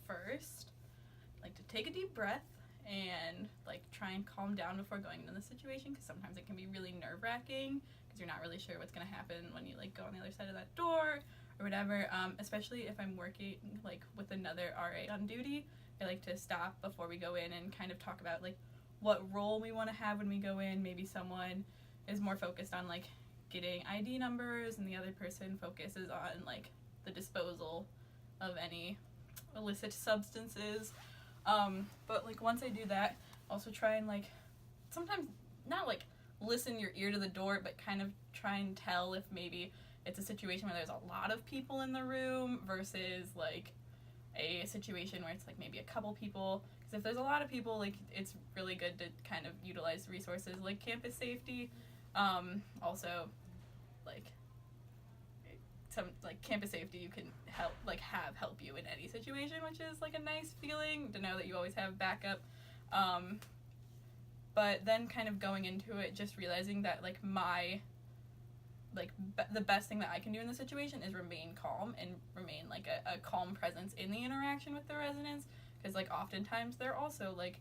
first, like to take a deep breath and like try and calm down before going into the situation, because sometimes it can be really nerve-wracking because you're not really sure what's going to happen when you like go on the other side of that door or whatever. Especially if I'm working like with another RA on duty, I like to stop before we go in and kind of talk about like what role we want to have when we go in. Maybe someone is more focused on like getting ID numbers and the other person focuses on like the disposal of any illicit substances. But like once I do that, also try and like sometimes not like listen your ear to the door, but kind of try and tell if maybe it's a situation where there's a lot of people in the room versus like a situation where it's like maybe a couple people. Because if there's a lot of people, like it's really good to kind of utilize resources like campus safety. Also, like some like campus safety, you can help you in any situation, which is like a nice feeling to know that you always have backup. But then kind of going into it, just realizing that like the best thing that I can do in the situation is remain calm and remain like a calm presence in the interaction with the residents, because like oftentimes they're also like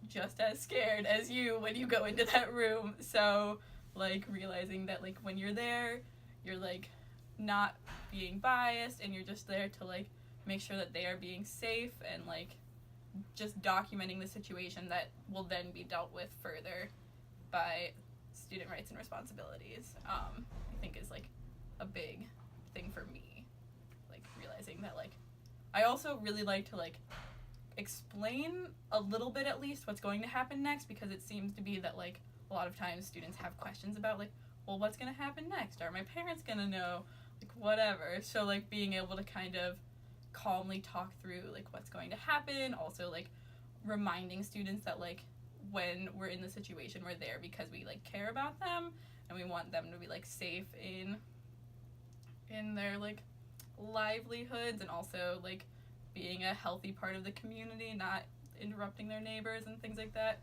just as scared as you when you go into that room. So like realizing that like when you're there, you're like not being biased and you're just there to like make sure that they are being safe and like just documenting the situation that will then be dealt with further by student rights and responsibilities. I think is like a big thing for me, like realizing that like I also really like to like explain a little bit at least what's going to happen next, because it seems to be that like a lot of times students have questions about like, well, what's going to happen next? Are my parents going to know? Like whatever. So like being able to kind of calmly talk through like what's going to happen, also like reminding students that like when we're in the situation we're there because we like care about them and we want them to be like safe in their like livelihoods, and also like being a healthy part of the community, not interrupting their neighbors and things like that.